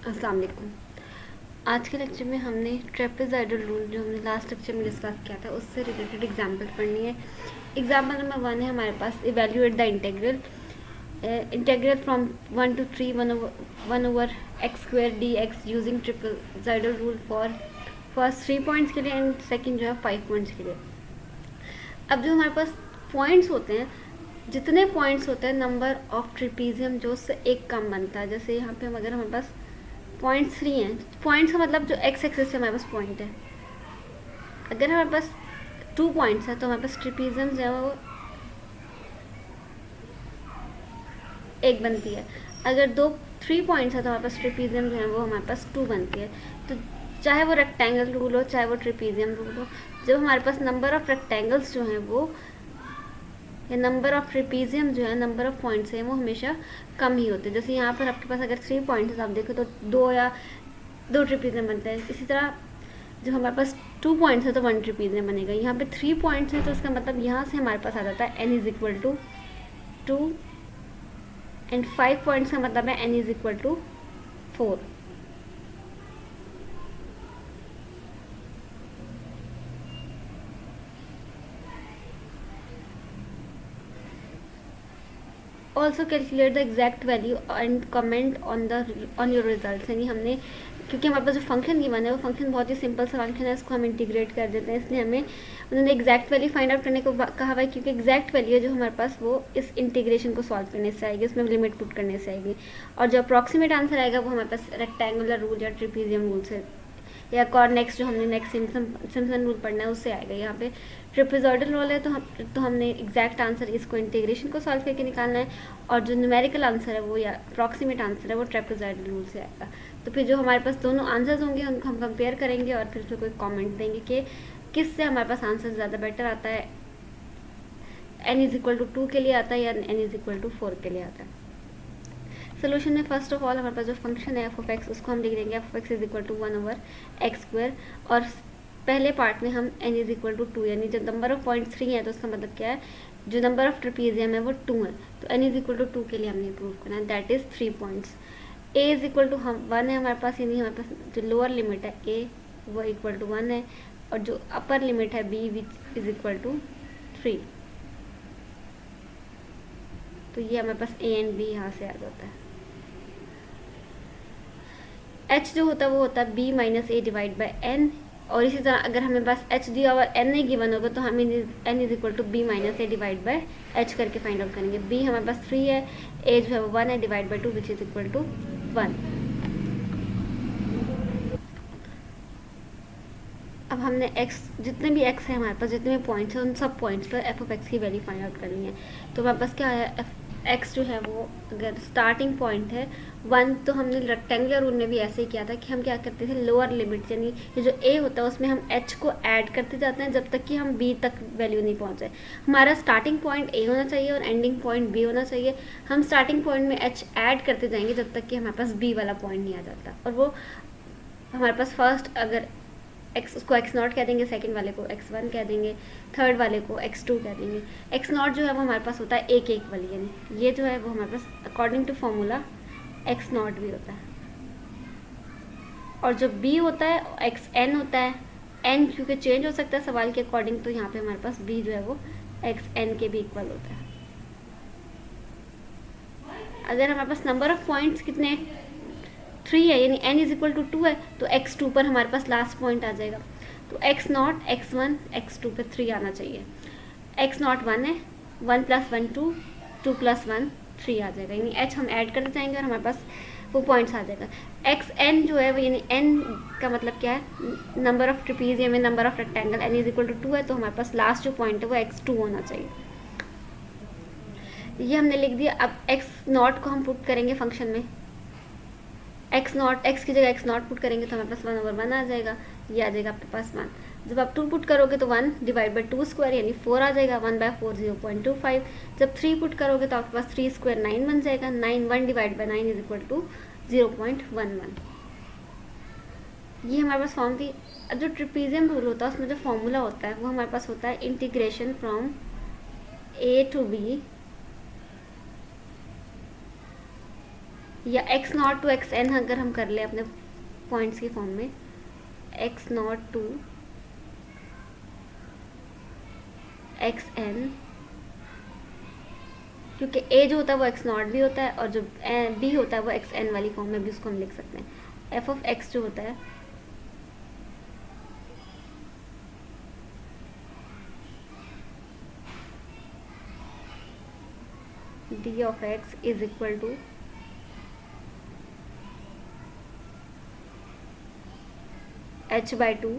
अस्सलाम वालेकुम। आज के लेक्चर में हमने ट्रेपेज़ॉइडल रूल जो हमने लास्ट लेक्चर में डिस्कस किया था उससे रिलेटेड एग्जांपल पढ़नी है। एग्जांपल नंबर 1 है हमारे पास, evaluate the integral integral from 1 to 3 1 over x square d x using trapezoidal rule for first 3 points के लिए एंड सेकेंड जो है 5 पॉइंट्स के लिए। अब जो हमारे पास पॉइंट्स होते हैं, जितने पॉइंट्स होते हैं नंबर ऑफ ट्रिपीजियम जो उससे एक कम बनता है। जैसे यहाँ पे अगर हमारे पास पॉइंट्स 3 हैं, पॉइंट्स का मतलब जो एक्स एक्सिस पे हमारे पास पॉइंट है। अगर हमारे पास 2 पॉइंट्स है तो हमारे पास ट्रिपीजियम जो है वो एक बनती है। अगर 3 पॉइंट्स है तो हमारे पास ट्रिपीजियम जो है वो हमारे पास 2 बनती है। तो चाहे वो रेक्टेंगल रूल हो चाहे वो ट्रिपीजियम रूल हो, जब हमारे पास नंबर ऑफ रेक्टेंगल्स जो हैं वो या नंबर ऑफ ट्रिपीजियम जो है, नंबर ऑफ पॉइंट्स है वो हमेशा कम ही होते हैं। जैसे यहाँ पर आपके पास अगर 3 पॉइंट्स आप देखो तो 2 ट्रिपीजियम बनते हैं। इसी तरह जब हमारे पास 2 पॉइंट्स है तो 1 ट्रिपीजियम बनेगा। यहाँ पे 3 पॉइंट्स है तो इसका मतलब यहाँ से हमारे पास आ जाता है n is equal to 2 and 5 points का मतलब है n is equal to 4। Also calculate the exact value and comment on your result. यानी हमने, क्योंकि हमारे पास जो फंक्शन गिवन है वो फंक्शन बहुत ही सिंपल सा फंक्शन है, इसको हम इंटीग्रेट कर देते हैं। इसलिए हमें उन्होंने एग्जैक्ट वैल्यू फाइंड आउट करने को कहा हुआ है, क्योंकि एग्जैक्ट वैल्यू जो हमारे पास वो इस इंटीग्रेशन को सॉल्व करने से आएगी, उसमें लिमिट पुट करने से आएगी। और जो अप्रॉक्सीमेट आंसर आएगा वो हमारे पास रेक्टेंगुलर रूल या ट्रिपीजियम रूल से या और नेक्स्ट जो हमने नेक्स्ट सिम्पसन रूल पढ़ना है उससे आएगा। यहाँ पे ट्रेपेज़ॉइडल रूल है तो हमने एग्जैक्ट आंसर इसको इंटीग्रेशन को सॉल्व करके निकालना है, और जो न्यूमेरिकल आंसर है वो या अप्रॉक्सीमेट आंसर है वो ट्रेपेज़ॉइडल रूल से आएगा। तो फिर जो हमारे पास दोनों आंसर्स होंगे उनको हम कंपेयर करेंगे और फिर उसमें कोई कमेंट देंगे कि किससे हमारे पास आंसर ज़्यादा बेटर आता है, n इज इक्वल टू 2 के लिए आता है या n इज इक्वल टू 4 के लिए आता है। सोल्यूशन में फर्स्ट ऑफ ऑल हमारे पास जो फंक्शन है f(x) उसको हम लिख देंगे f(x) is equal to 1 over x square, और पहले पार्ट में हम n इज इक्वल टू 2, यानी जब नंबर ऑफ पॉइंट 3 है तो उसका मतलब क्या है, जो नंबर ऑफ ट्रिपीजियम है वो 2 है, तो n इज इक्वल टू 2 के लिए हमने प्रूव करना है, that is 3 points. a is equal to 1 है हमारे पास, यानी हमारे पास जो लोअर लिमिट है a वो इक्वल टू 1 है, और जो अपर लिमिट है b which is equal to 3। तो ये हमारे पास a एंड b यहाँ से आ जाता है। h जो होता है वो होता है b minus A divide by n, और इसी तरह अगर हमें पास h दिया और n नहीं गिवन होगा तो हम n is equal to b minus A divide by h करके फाइंड आउट करेंगे। b हमारे पास 3 है, a जो है वो 1 है, divide by 2 which is equal to 1। अब हमने x, जितने भी x है हमारे पास, जितने भी पॉइंट्स हैं उन सब पॉइंट्स पर f(x) की वैल्यू फाइंड आउट करनी है। तो हमारे पास क्या है, x जो है वो अगर स्टार्टिंग पॉइंट है 1, तो हमने रेक्टेंगुलर रूल में भी ऐसे ही किया था कि हम क्या करते थे, लोअर लिमिट यानी ये जो a होता है उसमें हम h को ऐड करते जाते हैं जब तक कि हम b तक वैल्यू नहीं पहुंचे। हमारा स्टार्टिंग पॉइंट a होना चाहिए और एंडिंग पॉइंट b होना चाहिए। हम स्टार्टिंग पॉइंट में h ऐड करते जाएंगे जब तक कि हमारे पास b वाला पॉइंट नहीं आ जाता, और वो हमारे पास फर्स्ट अगर x उसको x0 कह देंगे, सेकंड वाले को x1 कह देंगे, थर्ड वाले को x2 कह देंगे। x0 जो है वो हमारे पास होता है एक वाली, यानी ये जो है वो हमारे पास अकॉर्डिंग टू फॉर्मूला x0 भी होता है, और जो b होता है xn होता है। n क्योंकि चेंज हो सकता है सवाल के अकॉर्डिंग, तो यहाँ पे हमारे पास b जो है वो xn के भी इक्वल होता है। अगर हमारे पास नंबर ऑफ पॉइंट्स कितने 3 है, यानी n इज इक्वल टू 2 है, तो x2 पर हमारे पास लास्ट पॉइंट आ जाएगा। तो x0 x1 x2 पे 3 आना चाहिए। x0 1 है, 1 + 1 2, 2 + 1 3 आ जाएगा, यानी h हम ऐड करते जाएंगे और हमारे पास वो पॉइंट्स आ जाएगा। xn जो है वो, यानी n का मतलब क्या है, नंबर ऑफ ट्रिपीजियम में number of rectangle, n is equal to 2 है, तो हमारे पास लास्ट जो पॉइंट है वो x2 होना चाहिए। ये हमने लिख दिया। अब x0 को हम पुट करेंगे फंक्शन में, x की जगह x0 पुट करेंगे तो हमारे पास 1 over 1 आ जाएगा, ये आ जाएगा आपके पास 1। जब आप 2 पुट करोगे तो 1 डिवाइड बाई 2 स्क्वायर यानी 4 आ जाएगा, 1/4 0.25। जब 3 पुट करोगे तो आपके पास 3 स्क्वायर 9 बन जाएगा, 9 1 divide by 9 is equal to 0.11। ये हमारे पास फॉर्म थी। जो ट्रिपीजियम रूल होता है उसमें जो फॉर्मूला होता है वो हमारे पास होता है integration from a to b या x not to x n अगर हम कर ले अपने पॉइंट्स की फॉर्म में, x not to x n, क्योंकि ए जो होता है वो एक्स नॉट भी होता है और जो बी होता है वो एक्स एन वाली फॉर्म में भी उसको हम लिख सकते हैं। एफ ऑफ एक्स जो होता है D of x is equal to H by two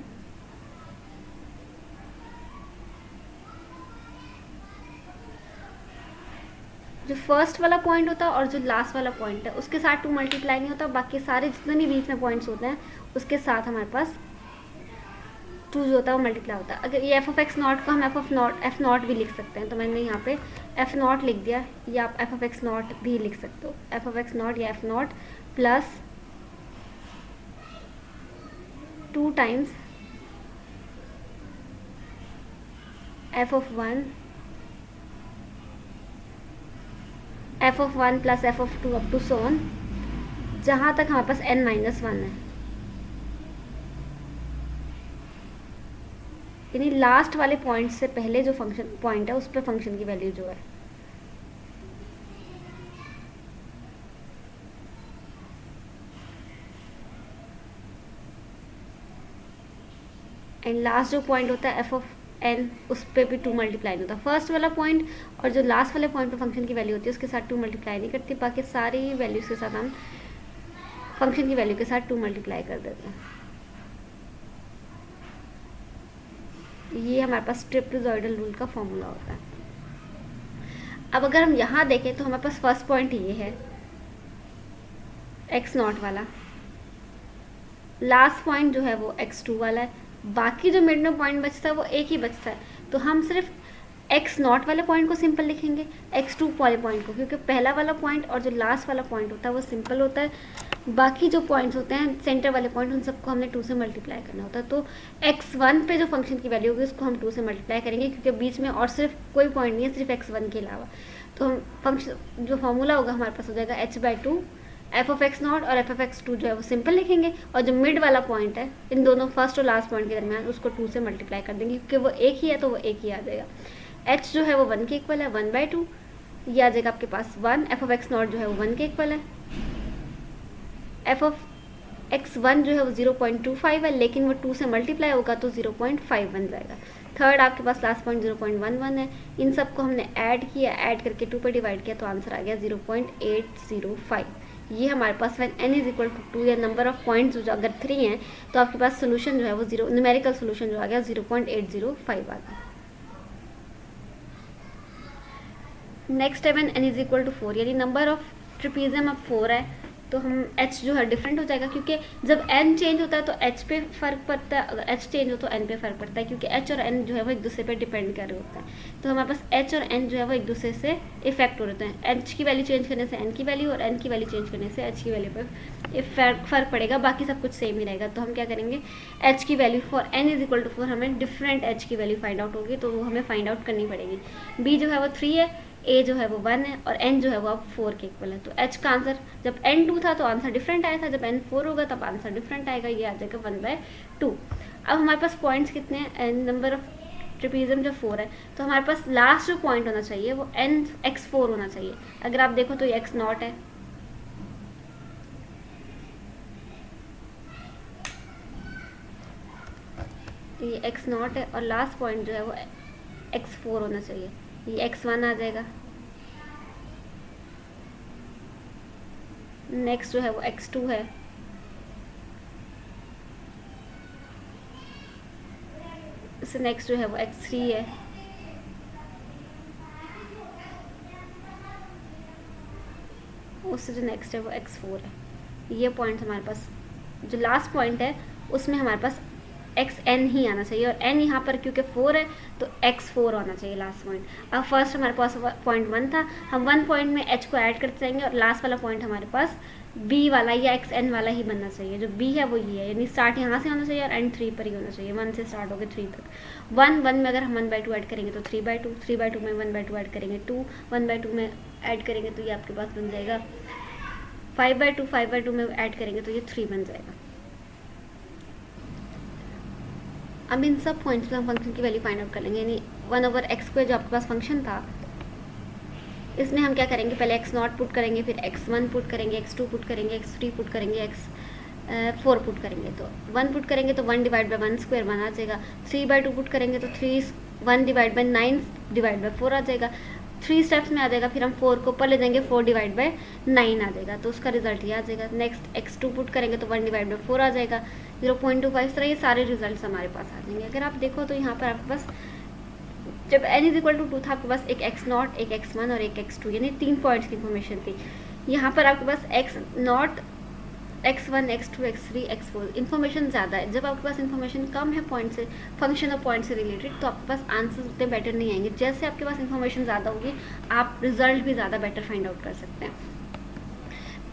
जो फर्स्ट वाला पॉइंट होता है और जो लास्ट वाला पॉइंट है उसके साथ 2 मल्टीप्लाई नहीं होता, बाकी सारे जितने भी बीच में पॉइंट्स होते हैं उसके साथ हमारे पास 2 जो होता है वो मल्टीप्लाई होता है। अगर ये एफ ऑफ एक्स नॉट को हम एफ नॉट भी लिख सकते हैं, तो मैंने यहाँ पे एफ नॉट लिख दिया, या आप एफ ऑफ एक्स नॉट भी लिख सकते हो, एफ ऑफ एक्स नॉट या F not plus 2 times F of 1 plus F of 2 up to so on, जहाँ तक हमारे पास n माइनस 1 है, यानी लास्ट वाले पॉइंट से पहले जो फंक्शन पॉइंट है उस पर फंक्शन की वैल्यू जो है। एंड लास्ट जो पॉइंट होता है एफ ऑफ एन, उस पर भी 2 मल्टीप्लाई नहीं होता। फर्स्ट वाला पॉइंट और जो लास्ट वाले पॉइंट पे फंक्शन की वैल्यू होती है उसके साथ 2 मल्टीप्लाई नहीं करती, बाकी सारी वैल्यूज के साथ हम फंक्शन की वैल्यू के साथ 2 मल्टीप्लाई कर देते हैं। ये हमारे पास ट्रिपलोइडल रूल का फॉर्मूला होता है। अब अगर हम यहाँ देखें तो हमारे पास फर्स्ट पॉइंट ये है एक्स नॉट वाला, लास्ट पॉइंट जो है वो x2 वाला है, बाकी जो मिड में पॉइंट बचता है वो एक ही बचता है, तो हम सिर्फ एक्स नॉट वाले पॉइंट को सिंपल लिखेंगे, x2 वाले पॉइंट को, क्योंकि पहला वाला पॉइंट और जो लास्ट वाला पॉइंट होता है वो सिंपल होता है, बाकी जो पॉइंट्स होते हैं सेंटर वाले पॉइंट उन सबको हमने 2 से मल्टीप्लाई करना होता है। तो x1 पे जो फंक्शन की वैल्यू होगी उसको हम 2 से मल्टीप्लाई करेंगे, क्योंकि बीच में और सिर्फ कोई पॉइंट नहीं है सिर्फ x1 के अलावा। तो हम फंक्शन जो फॉर्मूला होगा हमारे पास हो जाएगा h/2 F of x not, और एफ ऑफ एक्स 2 जो है वो सिंपल लिखेंगे, और जो मिड वाला पॉइंट है इन दोनों फर्स्ट और लास्ट पॉइंट के दरमियान उसको 2 से मल्टीप्लाई कर देंगे, क्योंकि वो एक ही है तो वो एक ही आ जाएगा। h जो है वो 1 के इक्वल है, 1/2 ये आ जाएगा आपके पास 1। एफ ऑफ एक्स नॉट जो है वो 1 के इक्वल है, एफ ऑफ x1 जो है वो 0.25 है, लेकिन वो 2 से मल्टीप्लाई होगा तो 0.5 बन जाएगा। थर्ड आपके पास लास्ट पॉइंट 0.11 है, इन सबको हमने ऐड किया, ऐड करके 2 पे डिवाइड किया तो आंसर आ गया 0.805। ये हमारे पास when n is equal to 2 या नंबर ऑफ पॉइंट्स जो अगर 3 हैं तो आपके पास सोल्यूशन जो है वो न्यूमेरिकल सोल्यूशन जो आ गया 0.805 आ गया। नेक्स्ट है when n is equal to 4, यानी नंबर ऑफ ट्रिपीजियम अब 4 है, तो हम h जो है डिफरेंट हो जाएगा, क्योंकि जब n चेंज होता है तो h पे फ़र्क पड़ता है, अगर h चेंज हो तो n पे फ़र्क पड़ता है, क्योंकि h और n जो है वो एक दूसरे पे डिपेंड कर रहे होते हैं। तो हमारे पास h और n जो है वो एक दूसरे से इफेक्ट हो रहे हैं, h की वैल्यू चेंज करने से n की वैल्यू, और n की वैल्यू चेंज करने से h की वैल्यू पर फ़र्क पड़ेगा, बाकी सब कुछ सेम ही रहेगा। तो हम क्या करेंगे, h की value for n is equal to 4 हमें डिफरेंट h की वैल्यू फाइंड आउट होगी, तो वो हमें फाइंड आउट करनी पड़ेगी। b जो है वो 3 है, a जो है वो 1 है, और n जो है वो अब 4 के इक्वल है। तो h का आंसर जब n 2 था तो आंसर डिफरेंट आया था, जब n 4 होगा तब आंसर डिफरेंट आएगा, ये आ जाएगा 1/2। अब हमारे पास पॉइंट्स कितने हैं, नंबर ऑफ ट्रिपीजियम जो 4 है, तो हमारे पास लास्ट जो पॉइंट होना चाहिए वो x4 होना चाहिए। अगर आप देखो तो ये x नॉट है, ये x नॉट है, और लास्ट पॉइंट जो है वो x4 होना चाहिए, ये x1 आ जाएगा। नेक्स्ट जो है वो x2 है, इससे नेक्स्ट जो है वो x3 है, उससे जो नेक्स्ट है वो x4 है। ये पॉइंट हमारे पास जो लास्ट पॉइंट है उसमें हमारे पास xn ही आना चाहिए, और n यहाँ पर क्योंकि 4 है तो x4 आना चाहिए लास्ट पॉइंट। अब फर्स्ट हमारे पास पॉइंट 1 था, हम 1 पॉइंट में h को ऐड करते जाएंगे, और लास्ट वाला पॉइंट हमारे पास b वाला या xn वाला ही बनना चाहिए। जो b है वो ये है, यानी स्टार्ट यहाँ से होना चाहिए और एंड 3 पर ही होना चाहिए, 1 से स्टार्ट होकर 3 तक। 1 में अगर हम 1/2 ऐड करेंगे तो 3/2, 3/2 में 1/2 ऐड करेंगे 2, 1/2 में ऐड करेंगे तो ये आपके पास बन जाएगा 5/2 में ऐड करेंगे तो ये 3 बन जाएगा। अब इन सब पॉइंट्स में हम फंक्शन की वैल्यू फाइंड आउट कर लेंगे, यानी 1/x² जो आपके पास फंक्शन था, इसमें हम क्या करेंगे, पहले x0 पुट करेंगे, फिर x1 पुट करेंगे, x2 पुट करेंगे, x3 पुट करेंगे, x4 पुट करेंगे। तो 1 पुट करेंगे तो 1/1² 1 आ जाएगा। 3/2 पुट करेंगे तो 1/9/4 आ जाएगा। 3 स्टेप्स में आ जाएगा, फिर हम 4 को ऊपर ले जाएंगे, 4/9 आ जाएगा, तो उसका रिजल्ट ये आ जाएगा। नेक्स्ट x2 पुट करेंगे तो 1/4 आ जाएगा, 0.25। इस तरह ये सारे रिजल्ट हमारे पास आ जाएंगे। अगर आप देखो तो यहाँ पर आपके पास जब n=2 था, आपके पास एक x0, एक x1 और एक x2, यानी 3 पॉइंट्स की इन्फॉर्मेशन थी। यहाँ पर आपके पास x0, x1, x2, x3, x4 information ज़्यादा है। जब आपके पास इन्फॉर्मेशन कम है पॉइंट से, फंक्शन और पॉइंट से रिलेटेड, तो आपके पास आंसर्स उतने बेटर नहीं आएंगे। जैसे आपके पास इन्फॉर्मेशन ज़्यादा होगी, आप रिजल्ट भी ज़्यादा बेटर फाइंड आउट कर सकते हैं।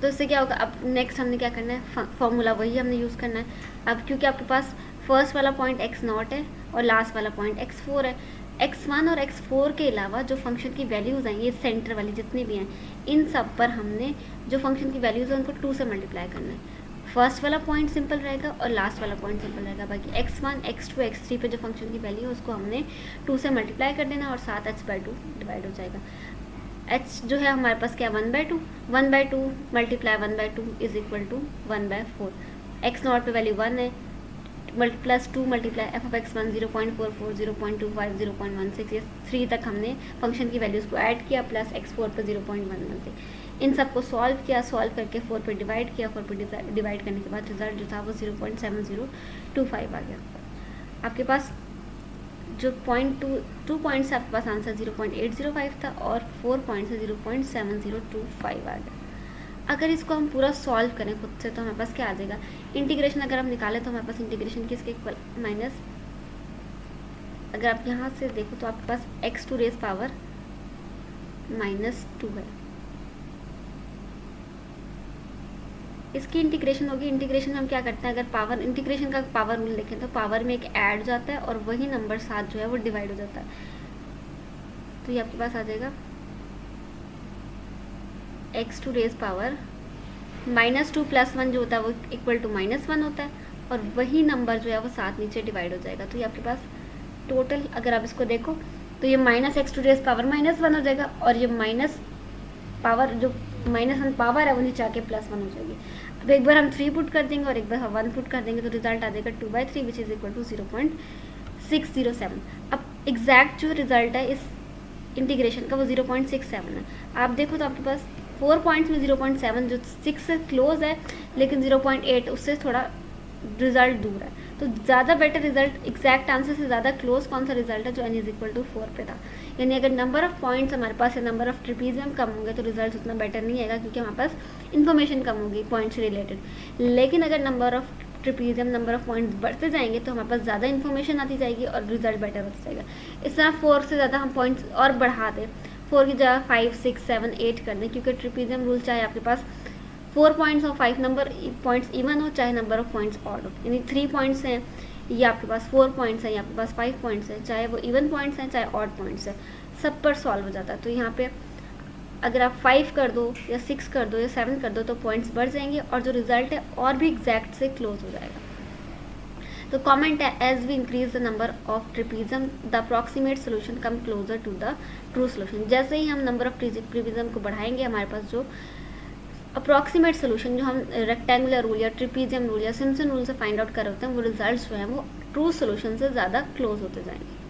तो इससे क्या होगा, अब नेक्स्ट हमने क्या करना है, फॉर्मूला वही हमने यूज़ करना है। अब क्योंकि आपके पास फर्स्ट वाला पॉइंट x0 है और लास्ट वाला पॉइंट x4 है, x1 और x4 के अलावा जो फंक्शन की वैल्यूज़ हैं, ये सेंटर वाली जितनी भी हैं, इन सब पर हमने जो फंक्शन की वैल्यूज़ हैं उनको 2 से मल्टीप्लाई करना है। फर्स्ट वाला पॉइंट सिंपल रहेगा और लास्ट वाला पॉइंट सिंपल रहेगा। बाकी x1, x2, x3 पे जो फंक्शन की वैल्यू है उसको हमने 2 से मल्टीप्लाई कर देना और साथ h/2 डिवाइड हो जाएगा। h जो है हमारे पास क्या, 1/2 multiply 1/2 is equal to 1/4। x0 पे वैल्यू 1 है, प्लस 2 मल्टीप्लाई f(x1) 0.44, 0.25, 0.16, ये 3 तक हमने फंक्शन की वैल्यूज़ को ऐड किया, प्लस x4 पे 0.11 थे। इन सबको सॉल्व किया, सॉल्व करके 4 पे डिवाइड किया, 4 पे डिवाइड करने के बाद रिजल्ट जो था वो 0.7025 आ गया। आपके पास जो 2 पॉइंट्स आपके पास आंसर 0.805 था और 4 पॉइंट से 0.7025 आ गया। अगर इसको हम पूरा सॉल्व करें खुद से तो हमारे पास क्या आ जाएगा, इंटीग्रेशन अगर हम निकालें तो हमारे पास इंटीग्रेशन किसके इक्वल, माइनस, अगर आप यहाँ से देखो तो आपके पास x2 रेज़ पावर -2 है, इसकी इंटीग्रेशन होगी। इंटीग्रेशन में हम क्या करते हैं, अगर पावर, इंटीग्रेशन का पावर रूल देखें तो पावर में एक ऐड जाता है और वही नंबर साथ जो है वो डिवाइड हो जाता है। तो ये आपके पास आ जाएगा x2 रेज़ पावर -2 + 1 जो होता है वो इक्वल टू -1 होता है और वही नंबर जो है वो साथ नीचे डिवाइड हो जाएगा। तो ये आपके पास टोटल, अगर आप इसको देखो तो ये -x2 रेज़ पावर -1 हो जाएगा और ये माइनस पावर जो -1 पावर है वो नीचे आके +1 हो जाएगी। अब एक बार हम 3 पुट कर देंगे और एक बार हम 1 पुट कर देंगे तो रिजल्ट आ जाएगा 2/3 विच इज़ इक्वल टू 0.607। अब एग्जैक्ट जो रिजल्ट है इस इंटीग्रेशन का वो 0.67 है। आप देखो तो आपके पास 4 पॉइंट्स में 0.7 जो 6 से क्लोज है, लेकिन 0.8 उससे थोड़ा रिजल्ट दूर है। तो ज़्यादा बेटर रिजल्ट, एग्जैक्ट आंसर से ज़्यादा क्लोज कौन सा रिजल्ट है, जो n = 4 पे था। यानी अगर नंबर ऑफ पॉइंट्स हमारे पास या नंबर ऑफ ट्रिपीजियम कम होंगे तो रिजल्ट उतना बेटर नहीं आएगा, क्योंकि हमारे पास इन्फॉर्मेशन कम होगी पॉइंट से रिलेटेड। लेकिन अगर number of trapezium, number of points बढ़ते जाएंगे तो हमारे पास ज़्यादा इन्फॉर्मेशन आती जाएगी और रिजल्ट बेटर होता जाएगा। इस तरह 4 से ज़्यादा हम पॉइंट्स और बढ़ा दें, 4 की जगह 5, 6, 7, 8 कर दें, क्योंकि ट्रिपीजियम रूल चाहे आपके पास 4 पॉइंट्स और 5 नंबर पॉइंट्स इवन हो, चाहे नंबर ऑफ पॉइंट्स ऑड हो। यानी 3 पॉइंट्स हैं या आपके पास 4 पॉइंट्स हैं या आपके पास 5 पॉइंट्स हैं, चाहे वो इवन पॉइंट्स हैं चाहे ऑड पॉइंट्स हैं, सब पर सॉल्व हो जाता है। तो यहाँ पे अगर आप 5 कर दो या 6 कर दो या 7 कर दो तो पॉइंट्स बढ़ जाएंगे और जो रिजल्ट है और भी एग्जैक्ट से क्लोज हो जाएगा। तो कमेंट है, as we increase the number of trapezium the approximate solution come closer to the true solution. जैसे ही हम नंबर ऑफ ट्रिपीजियम को बढ़ाएंगे, हमारे पास जो अप्रॉक्सीमेट सोल्यूशन जो हम रेक्टेंगुलर रूल या ट्रिपीजियम रूल या सिम्पसन रूल से फाइंड आउट कर होते हैं, वो रिजल्ट्स जो हैं वो ट्रू सोल्यूशन से ज़्यादा क्लोज होते जाएंगे।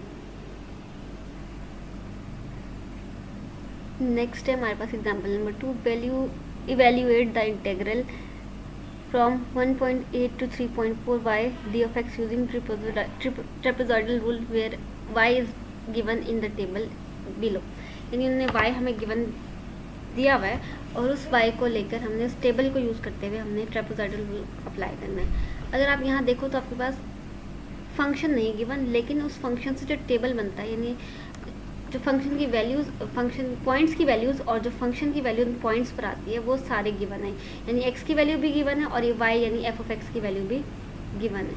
नेक्स्ट है हमारे पास example number 2, evaluate the integral from 1.8 to 3.4 y d of x using trapezoidal rule where y is given in the table below। यानी उन्होंने y हमें गिवन दिया हुआ है और उस y को लेकर हमने इस टेबल को यूज़ करते हुए हमने ट्रेपेजॉइडल रूल अप्लाई करना है। अगर आप यहाँ देखो तो आपके पास फंक्शन नहीं गिवन, लेकिन उस फंक्शन से जो टेबल बनता है, यानी जो फंक्शन की वैल्यूज़, फंक्शन पॉइंट्स की वैल्यूज़ और जो फंक्शन की वैल्यू पॉइंट्स पर आती है वो सारे गिवन है। यानी x की वैल्यू भी गिवन है और ये y यानी f(x) की वैल्यू भी गिवन है।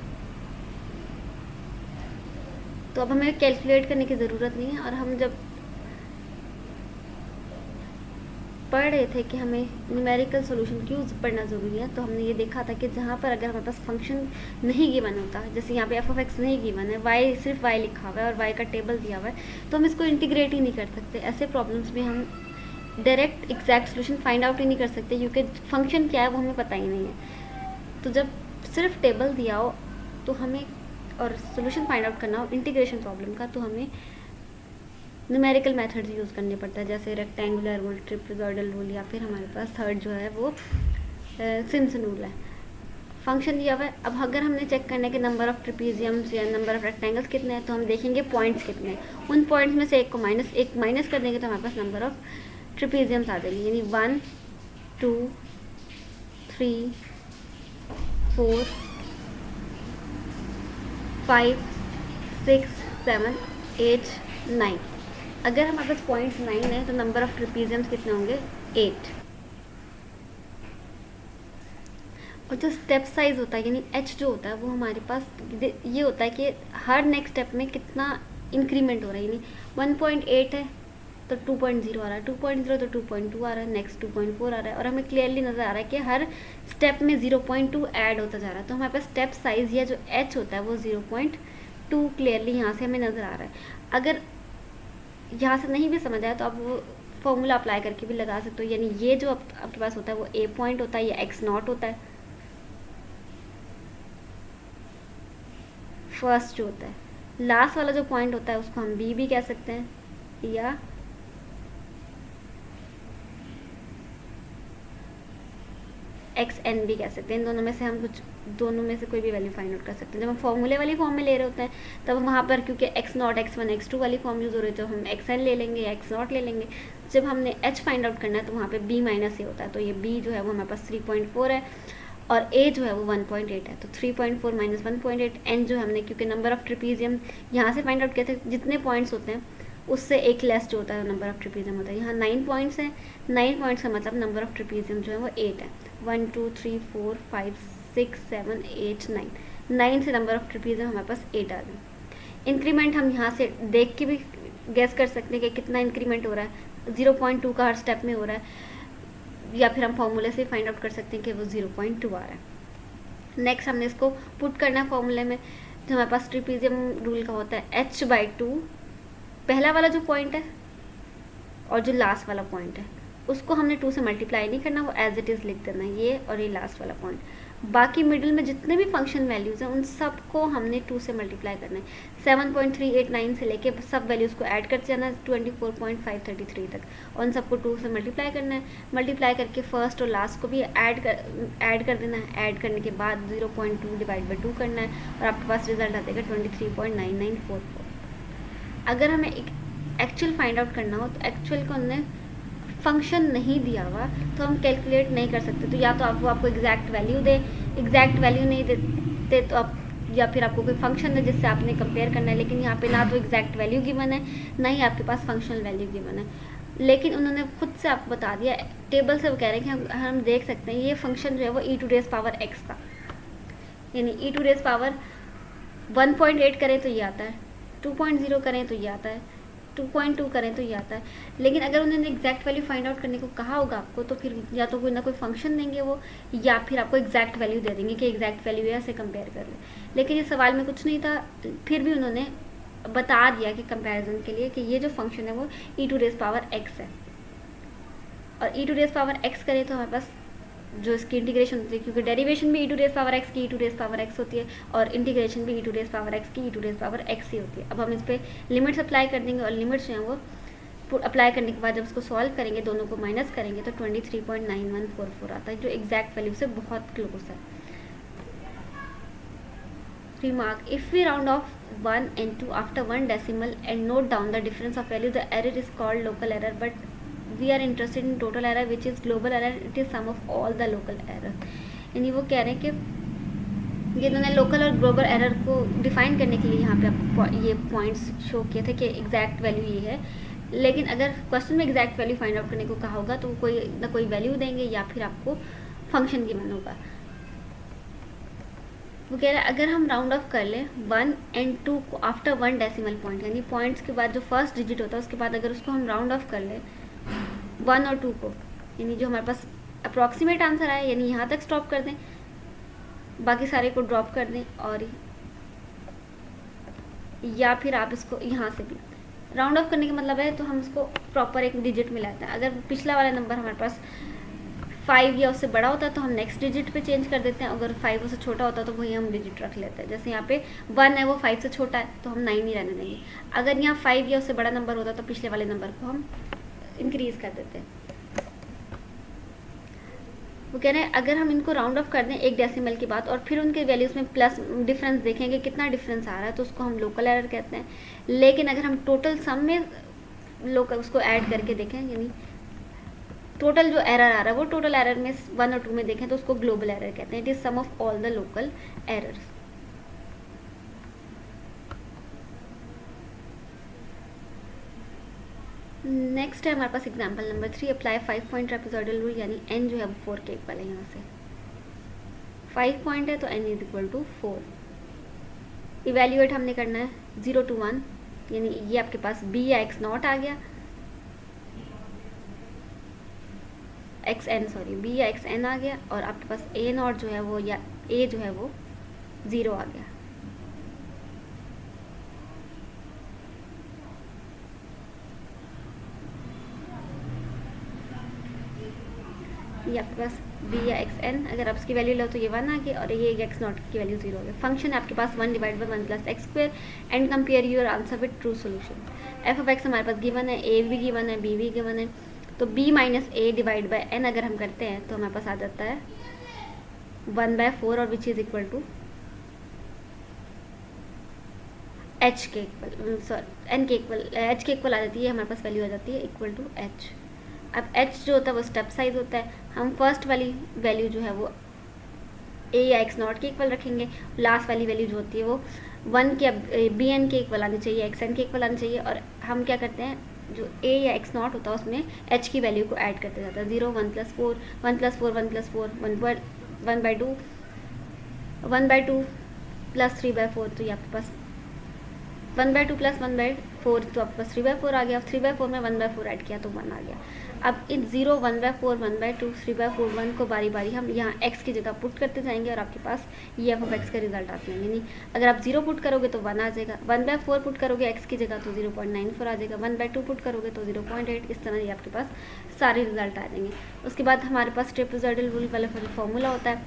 तो अब हमें कैलकुलेट करने की ज़रूरत नहीं है और हम जब पढ़ रहे थे कि हमें न्यूमेरिकल सॉल्यूशन क्यों पढ़ना ज़रूरी है, तो हमने ये देखा था कि जहाँ पर अगर हमारे पास फंक्शन नहीं गिवन होता, जैसे यहाँ पे f(x) नहीं गिवन है, y सिर्फ y लिखा हुआ है और y का टेबल दिया हुआ है, तो हम इसको इंटीग्रेट ही नहीं कर सकते। ऐसे प्रॉब्लम्स में हम direct exact solution find out ही नहीं कर सकते, क्योंकि फंक्शन क्या है वो हमें पता ही नहीं है। तो जब सिर्फ टेबल दिया हो तो हमें, और सोल्यूशन फाइंड आउट करना हो इंटीग्रेशन प्रॉब्लम का, तो हमें न्यूमेरिकल मेथड्स यूज़ करने पड़ता है, जैसे रेक्टेंगुलर रूल, ट्रिपेजॉइडल रूल, या फिर हमारे पास थर्ड जो है वो सिम्पसन रूल है। फंक्शन दिया हुआ है, अब अगर हमने चेक करना है कि नंबर ऑफ ट्रिपीजियम्स या नंबर ऑफ रेक्टेंगल्स कितने हैं, तो हम देखेंगे पॉइंट्स कितने हैं। उन पॉइंट्स में से एक माइनस कर देंगे तो हमारे पास नंबर ऑफ ट्रिपीजियम्स आ जाएंगे, यानी 1 2 3 4 5 6 7 8 9। अगर हमारे पास पॉइंट्स 9 है तो नंबर ऑफ ट्रिपीजियम्स कितने होंगे, 8। और जो स्टेप साइज होता है यानी h जो होता है वो हमारे पास ये होता है कि हर नेक्स्ट स्टेप में कितना इंक्रीमेंट हो रहा है, यानी 1.8 है तो 2.0 आ रहा है, 2.0 तो 2.2 आ रहा है, नेक्स्ट 2.4 आ रहा है, और हमें क्लियरली नज़र आ रहा है कि हर स्टेप में 0.2 ऐड होता जा रहा है। तो हमारे पास स्टेप साइज या जो h होता है वो 0.2 क्लियरली यहाँ से हमें नज़र आ रहा है। अगर यहाँ से नहीं भी समझ आया तो आप वो फॉर्मूला अप्लाई करके भी लगा सकते हो, यानी ये जो आपके पास होता है वो a पॉइंट होता है या x0 होता है, फर्स्ट जो होता है। लास्ट वाला जो पॉइंट होता है उसको हम b भी कह सकते हैं या xn भी कह सकते हैं। इन दोनों में से कोई भी वैल्यू फाइंड आउट कर सकते हैं। जब हम फॉर्मूले वाली फॉर्म में ले रहे होते हैं तब वहाँ पर क्योंकि x0 x1 x2 वाली फॉर्म यूज़ हो रही है तो हम xn ले लेंगे या x0 ले लेंगे। जब हमने h फाइंड आउट करना है तो वहाँ पे b माइनस a होता है, तो ये b जो है वो हमारे पास 3.4 है और a जो है वो 1.8 है, तो 3.4 माइनस 1.8। n जो हमने क्योंकि नंबर ऑफ ट्रिपीजियम यहाँ से फाइंड आउट किए थे, जितने पॉइंट्स होते हैं उससे एक लेस जो होता है नंबर ऑफ ट्रिपीजियम होता है। यहाँ 9 पॉइंट्स हैं, 9 पॉइंट्स का मतलब नंबर ऑफ ट्रिपीजियम जो है वो 8 है। 1 2 3 4 5 6 7 8 9, 9 से नंबर ऑफ ट्रिपीजियम हमारे पास 8 आ गए। इंक्रीमेंट हम यहाँ से देख के भी गैस कर सकते हैं कि कितना इंक्रीमेंट हो रहा है, 0.2 का हर स्टेप में हो रहा है, या फिर हम फॉर्मूले से फाइंड आउट कर सकते हैं कि वो 0.2 आ रहा है। नेक्स्ट हमने इसको पुट करना है फॉर्मूले में, जो हमारे पास ट्रिपीजियम रूल का होता है h/2, पहला वाला जो पॉइंट है और जो लास्ट वाला पॉइंट है उसको हमने 2 से मल्टीप्लाई नहीं करना, वो एज इट इज़ लिख देना है, ये और ये लास्ट वाला पॉइंट। बाकी मिडिल में जितने भी फंक्शन वैल्यूज़ हैं उन सबको हमने 2 से मल्टीप्लाई करना है। 7.389 से लेके सब वैल्यूज़ को ऐड करते जाना है 24.533 तक, और उन सबको 2 से मल्टीप्लाई करना है। मल्टीप्लाई करके फर्स्ट और लास्ट को भी ऐड कर देना है। ऐड करने के बाद 0.2 डिवाइड बाई 2 करना है और आपके पास रिजल्ट आ जाएगा 23.9944। अगर हमें एक एक्चुअल फाइंड आउट करना हो तो एक्चुअल को हमने फंक्शन नहीं दिया हुआ तो हम कैलकुलेट नहीं कर सकते। तो या तो आपको एग्जैक्ट वैल्यू दे, एग्जैक्ट वैल्यू नहीं देते तो आप, या फिर आपको कोई फंक्शन दे जिससे आपने कंपेयर करना है, लेकिन यहाँ पे ना तो एग्जैक्ट वैल्यू गिवन है ना ही आपके पास फंक्शनल वैल्यू गिवन है, लेकिन उन्होंने खुद से आपको बता दिया टेबल से। वो कह रहे हैं कि हम देख सकते हैं ये फंक्शन जो है वो e⁻x का, यानी e⁻ 1.8 करें तो ये आता है, 2.0 करें तो ये आता है, 2.2 करें तो ये आता है। लेकिन अगर उन्होंने एग्जैक्ट वैल्यू फाइंड आउट करने को कहा होगा आपको तो फिर या तो कोई ना कोई फंक्शन देंगे वो, या फिर आपको एग्जैक्ट वैल्यू दे देंगे कि एग्जैक्ट वैल्यू है, ऐसे कंपेयर कर ले। लेकिन इस सवाल में कुछ नहीं था, फिर भी उन्होंने बता दिया कि कंपैरिजन के लिए कि ये जो फंक्शन है वो e⁻x है, और e⁻x करें तो हमारे पास जो इसकी इंटीग्रेशन होती है, क्योंकि डेरिवेशन भी e⁻x की e⁻x होती है और इंटीग्रेशन भी e⁻x की e⁻x ही होती है। अब हम इस पर लिमिट्स अप्लाई कर देंगे और लिमिट्स जो हैं वो अप्लाई करने के बाद जब उसको सॉल्व करेंगे, दोनों को माइनस करेंगे तो 23.9144 आता है, जो एग्जैक्ट वैल्यू से बहुत क्लोज है। Remark: if we round off 1 and 2 after one decimal and note down the difference of value, the error is called local error, but we are interested in total error which is global error. It is sum of all the local error. यानी वो कह रहे हैं कि ये उन्होंने local और global error को डिफाइन करने के लिए यहाँ पे आपको ये पॉइंट्स शो किए थे कि एग्जैक्ट वैल्यू ये है, लेकिन अगर क्वेश्चन में एग्जैक्ट वैल्यू फाइंड आउट करने को कहा होगा तो कोई ना कोई वैल्यू देंगे या फिर आपको फंक्शन गिवन होगा। वो कह रहा है अगर हम राउंड ऑफ कर लें 1 and 2 को आफ्टर 1 डेसिमल पॉइंट, यानी पॉइंट्स के बाद जो फर्स्ट डिजिट होता है उसके बाद अगर उसको हम राउंड ऑफ कर लें 1 और 2 को, यानी जो हमारे पास अप्रॉक्सीमेट आंसर आया यानी यहाँ तक स्टॉप कर दें, बाकी सारे को ड्रॉप कर दें, और या फिर आप इसको यहाँ से भी राउंड ऑफ करने का मतलब है तो हम इसको प्रॉपर एक डिजिट में लाते हैं। अगर पिछला वाला नंबर हमारे पास 5 या उससे बड़ा होता है तो हम नेक्स्ट डिजिट पे चेंज कर देते हैं, अगर 5 उससे छोटा होता है तो वही हम डिजिट रख लेते हैं। जैसे यहाँ पे 1 है वो 5 से छोटा है तो हम 9 ही रहने देंगे। अगर यहाँ 5 या उससे बड़ा नंबर होता तो पिछले वाले नंबर को हम इंक्रीज कर देते हैं। वो कह रहे हैं अगर हम इनको राउंड ऑफ कर दें एक डेसिमल के बाद और फिर उनके वैल्यूज़ में प्लस डिफरेंस देखेंगे कितना डिफरेंस आ रहा है तो उसको हम लोकल एरर कहते हैं। लेकिन अगर हम टोटल सम में लोकल उसको ऐड करके देखें, यानी टोटल जो एरर आ रहा है वो टोटल एरर में 1 और 2 में देखें तो उसको ग्लोबल एरर कहते हैं। It is sum of all the local errors. Next है हमारे पास example number 3, apply 5 point trapezoidal rule, यानी n जो है वो 4 के इक्वल है। यहाँ से 5 पॉइंट है तो n is equal to 4। Evaluate हमने करना है 0 to 1, यानी ये आपके पास b या x नॉट आ गया, b या xn आ गया, और आपके पास a नॉट जो है वो या a जो है वो 0 आ गया। ये आपके पास b या xn, अगर आप इसकी वैल्यू लो तो ये 1 आ गया और ये x नॉट की वैल्यू 0 हो गया। फंक्शन है आपके पास 1 divide by 1 plus x square and compare your answer with true solution. f of x हमारे पास गिवन है, a भी गिवन है, b भी गिवन है, तो b minus a divide by n अगर हम करते हैं तो हमारे पास आ जाता है 1/4 और which is equal to h के इक्वल, सॉरी n के इक्वल, h के इक्वल आ जाती है, हमारे पास वैल्यू आ जाती है इक्वल टू h। अब h जो होता है वो स्टेप साइज होता है, हम फर्स्ट वाली वैल्यू जो है वो a या x नॉट के इक्वल रखेंगे, लास्ट वाली वैल्यू जो होती है वो 1 के bn के इक्वल आनी चाहिए, xn के इक्वल आनी चाहिए, और हम क्या करते हैं जो a या x नॉट होता है उसमें h की वैल्यू को ऐड करते जाता है। 0 1 + 4 1 + 4 1 + 4 1/2 1/2 प्लस 3/4, तो ये आपके पास 1/2 प्लस 1/4 तो आपके पास 3/4 आ गया। 3/4 में 1/4 ऐड किया तो 1 आ गया। अब इन 0 1/4 1/2 3/4 1 को बारी बारी हम यहाँ x की जगह पुट करते जाएंगे और आपके पास ये f ऑफ x का रिजल्ट आते हैं। यानी अगर आप 0 पुट करोगे तो 1 आ जाएगा, 1/4 पुट करोगे x की जगह तो 0.94 आ जाएगा, 1/2 पुट करोगे तो 0.8, इस तरह ये आपके पास सारे रिजल्ट आ जाएंगे। उसके बाद हमारे पास ट्रेपेजॉइडल रूल वाला फॉर्मूला होता है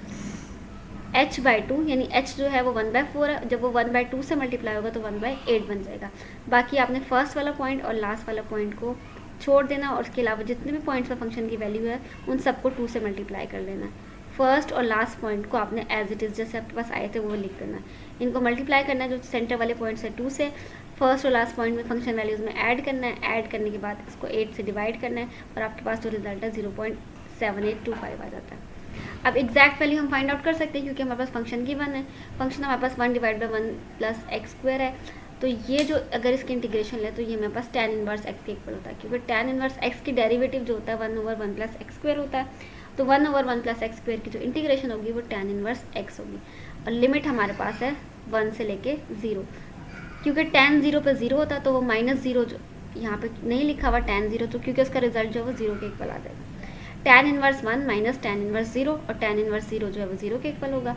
h/2, यानी h जो है वो 1/4 है, जब वो 1/2 से मल्टीप्लाई होगा तो 1/8 बन जाएगा। बाकी आपने फर्स्ट वाला पॉइंट और लास्ट वाला पॉइंट को छोड़ देना और उसके अलावा जितने भी पॉइंट्स पर फंक्शन की वैल्यू है उन सबको 2 से मल्टीप्लाई कर लेना है। फर्स्ट और लास्ट पॉइंट को आपने एज इट इज़ जैसे आपके पास आए थे वो लिख देना है। इनको मल्टीप्लाई करना है जो सेंटर वाले पॉइंट्स है 2 से, फर्स्ट और लास्ट पॉइंट में फंक्शन वैल्यूज़ में ऐड करना है, ऐड करने के बाद इसको 8 से डिवाइड करना है और आपके पास जो रिजल्ट है 0.7825 आ जाता है। अब एग्जैक्ट वैल्यू हम फाइंड आउट कर सकते हैं क्योंकि हमारे पास फंक्शन गिवन है, फंक्शन हमारे पास 1 divide by 1 plus x square है, तो ये जो अगर इसकी इंटीग्रेशन ले तो ये हमारे पास tan इनवर्स x के इक्वल होता है, क्योंकि tan इनवर्स x की डेरिवेटिव जो होता है 1/1 प्लस एक्स स्क्वायर होता है, तो 1/1 प्लस एक्स स्क्वायर की जो इंटीग्रेशन होगी वो tan इनवर्स x होगी, और लिमिट हमारे पास है 1 से लेके 0। क्योंकि tan 0 पे 0 होता है तो वो -0 जो यहाँ पे नहीं लिखा हुआ tan 0, तो क्योंकि उसका रिजल्ट जो है वो 0 के इक्वल आ जाएगा। tan inverse 1 minus tan inverse 0, और tan इनवर्स 0 जो है वो 0 के इक्वल होगा।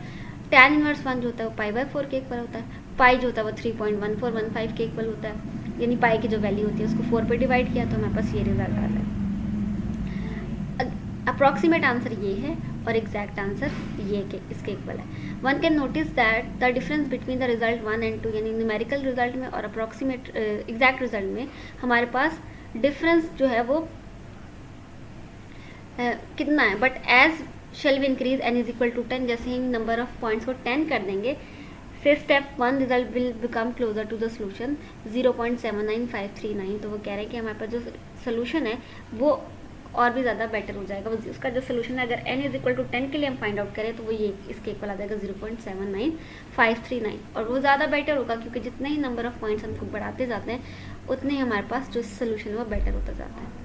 tan इनवर्स 1 जो होता है वो π/4 के इक्वल होता है, पाई जो होता है वो 3.1415 के इक्वल होता है, यानी पाई की जो वैल्यू होती है उसको 4 पे डिवाइड किया तो हमारे पास ये रिजल्ट आता है। अप्रॉक्सीमेट आंसर ये है और एग्जैक्ट आंसर ये के इसके इक्वल है। One can notice that the difference between the result 1 and 2 यानी न्यूमेरिकल रिजल्ट में और अप्रॉक्सीमेट एग्जैक्ट रिजल्ट में हमारे पास डिफरेंस जो है वो कितना है, but as shall we increase n is equal to 10, जैसे ही नंबर ऑफ पॉइंट्स को 10 कर देंगे से step 1 result will become closer to the solution 0.79539। तो वो कह रहे हैं कि हमारे पास जो सोल्यूशन है वो और भी ज़्यादा बेटर हो जाएगा। उसका जो सोल्यूशन है अगर n इज इक्वल टू 10 के लिए हम फाइंड आउट करें तो वो ये इसके इक्वल आ जाएगा 0.79539, और वो ज़्यादा बेटर होगा क्योंकि जितने ही नंबर ऑफ पॉइंट्स हमको बढ़ाते जाते हैं उतने ही हमारे पास जो सोल्यूशन है वो बेटर होता जाता है।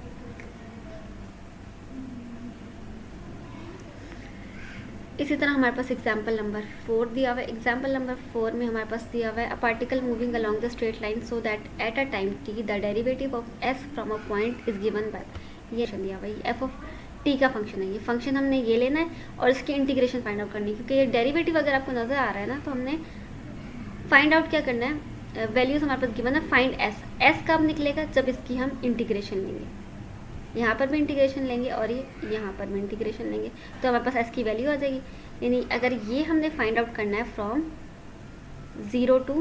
इसी तरह हमारे पास एग्जाम्पल नंबर 4 दिया हुआ है। एग्जाम्पल नंबर 4 में हमारे पास दिया हुआ है a particle moving along the straight line so that at a time t the derivative of s from a point is given by, ये दिया हुआ है। f ऑफ टी का फंक्शन है, ये फंक्शन हमने ये लेना है और इसकी इंटीग्रेशन फाइंड आउट करनी है, क्योंकि ये डेरिवेटिव अगर आपको नज़र आ रहा है ना, तो हमने फाइंड आउट क्या करना है, वैल्यूज हमारे पास गिवन है, फाइंड एस। एस कब निकलेगा, जब इसकी हम इंटीग्रेशन लेंगे, यहाँ पर भी इंटीग्रेशन लेंगे और ये यहाँ पर भी इंटीग्रेशन लेंगे, तो हमारे पास एस की वैल्यू आ जाएगी। यानी अगर ये हमने फाइंड आउट करना है फ्रॉम 0 to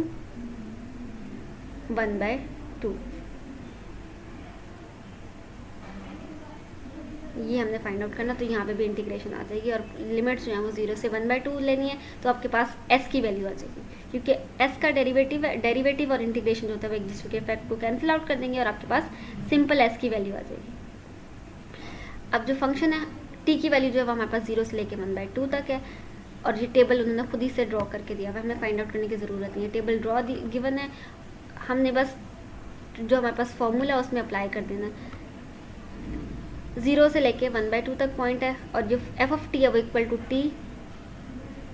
1/2, ये हमने फाइंड आउट करना, तो यहाँ पे भी इंटीग्रेशन आ जाएगी और लिमिट्स जो है वो 0 से 1/2 लेनी है, तो आपके पास s की वैल्यू आ जाएगी, क्योंकि s का डेरिवेटिव है, डेरिवेटिव और इंटीग्रेशन जो होता है वो एक दूसरे के इफेक्ट को कैंसिल आउट कर देंगे और आपके पास सिंपल s की वैल्यू आ जाएगी। अब जो फंक्शन है t की वैल्यू जो है वो हमारे पास 0 से लेकर 1/2 तक है, और ये टेबल उन्होंने खुद ही से ड्रॉ करके दिया हुआ है, हमें फाइंड आउट करने की ज़रूरत नहीं है, टेबल ड्रॉ गिवन है, हमने बस जो हमारे पास फॉर्मूला है उसमें अप्लाई कर देना। 0 से लेके 1/2 तक पॉइंट है, और जो एफ ऑफ टी है वो equal to T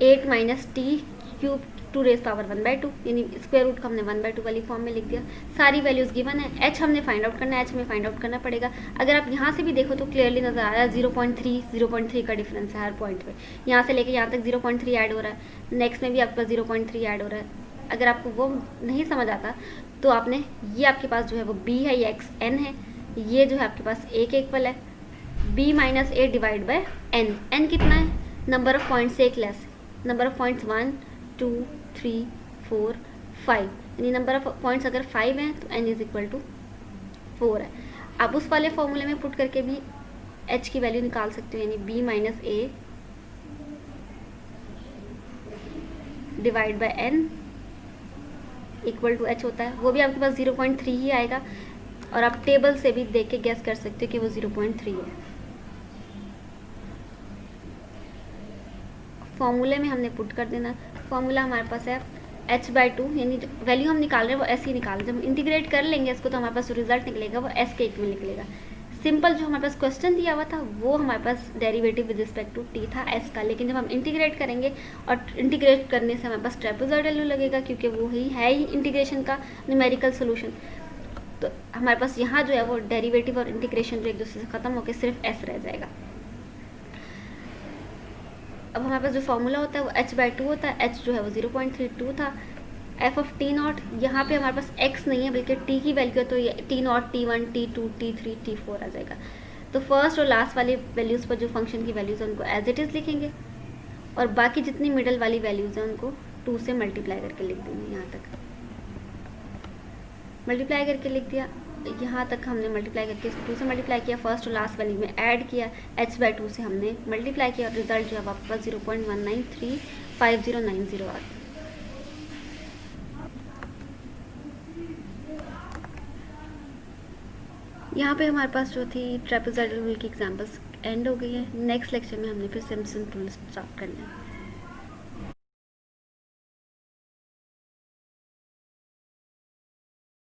8 minus T cube to raise power 1/2, यानी स्क्वायर रूट को हमने 1/2 वाली फॉर्म में लिख दिया। सारी वैल्यूज गिवन है, एच हमने फाइंड आउट करना है, एच में फाइंड आउट करना पड़ेगा। अगर आप यहाँ से भी देखो तो क्लियरली नजर आ रहा है 0.3 का डिफरेंस है हर पॉइंट पे, यहाँ से लेके यहाँ तक 0.3 ऐड हो रहा है, नेक्स्ट में भी आपके पास 0.3 ऐड हो रहा है। अगर आपको वो नहीं समझ आता तो आपने ये आपके पास जो है वो b है, ये एक्स एन है, ये जो है आपके पास a के इक्वल है, b minus A divide by n. N कितना है, नंबर ऑफ पॉइंट्स से एक लेस, नंबर ऑफ पॉइंट्स 1 2 3 4 5, यानी नंबर ऑफ पॉइंट्स अगर 5 हैं तो n इज इक्वल टू 4 है। आप उस वाले फॉर्मूले में पुट करके भी h की वैल्यू निकाल सकते हो, यानी b minus A divide by n equal to h होता है, वो भी आपके पास 0.3 ही आएगा, और आप टेबल से भी देख के गैस कर सकते हो कि वो 0.3 है। फॉर्मूले में हमने पुट कर देना, फॉर्मूला हमारे पास है h/2, यानी वैल्यू हम निकाल रहे हैं वो s ही निकाल रहे हैं, जब इंटीग्रेट कर लेंगे इसको तो हमारे पास रिजल्ट निकलेगा वो s के इक्वल निकलेगा। सिंपल जो हमारे पास क्वेश्चन दिया हुआ था वो हमारे पास derivative with respect to t था s का, लेकिन जब हम इंटीग्रेट करेंगे और इंटीग्रेट करने से हमारे पास ट्रेपेजॉइडल लगेगा, क्योंकि वो ही है ही इंटीग्रेशन का न्यूमेरिकल सोल्यूशन, तो हमारे पास यहाँ जो है वो डेरिवेटिव और इंटीग्रेशन जो एक दूसरे से ख़त्म होकर सिर्फ s रह जाएगा। अब हमारे पास जो फॉर्मूला होता है वो h/2 होता है, h जो है वो 0.32 था, एफ ऑफ टी नॉट, यहाँ पे हमारे पास x नहीं है बल्कि t की वैल्यू है, तो ये t0 t1 t2 t3 t4 आ जाएगा। तो फर्स्ट और लास्ट वाली वैल्यूज़ पर जो फंक्शन की वैल्यूज़ है उनको एज इट इज़ लिखेंगे, और बाकी जितनी मिडल वाली वैल्यूज़ हैं उनको 2 से मल्टीप्लाई करके लिख देंगे। यहाँ तक मल्टीप्लाई करके लिख दिया, यहाँ तक हमने मल्टीप्लाई करके इसको 2 से मल्टीप्लाई किया, फर्स्ट और लास्ट वैल्यू में ऐड किया, h/2 से हमने मल्टीप्लाई किया, और रिजल्ट जो है आपके पास 0.19359090 आ गया। यहाँ पे हमारे पास जो थी ट्रेपेजॉइडल रूल की एग्जांपल्स एंड हो गई है। नेक्स्ट लेक्चर में हमने फिर सिम्पसन रूल स्टार्ट करना है।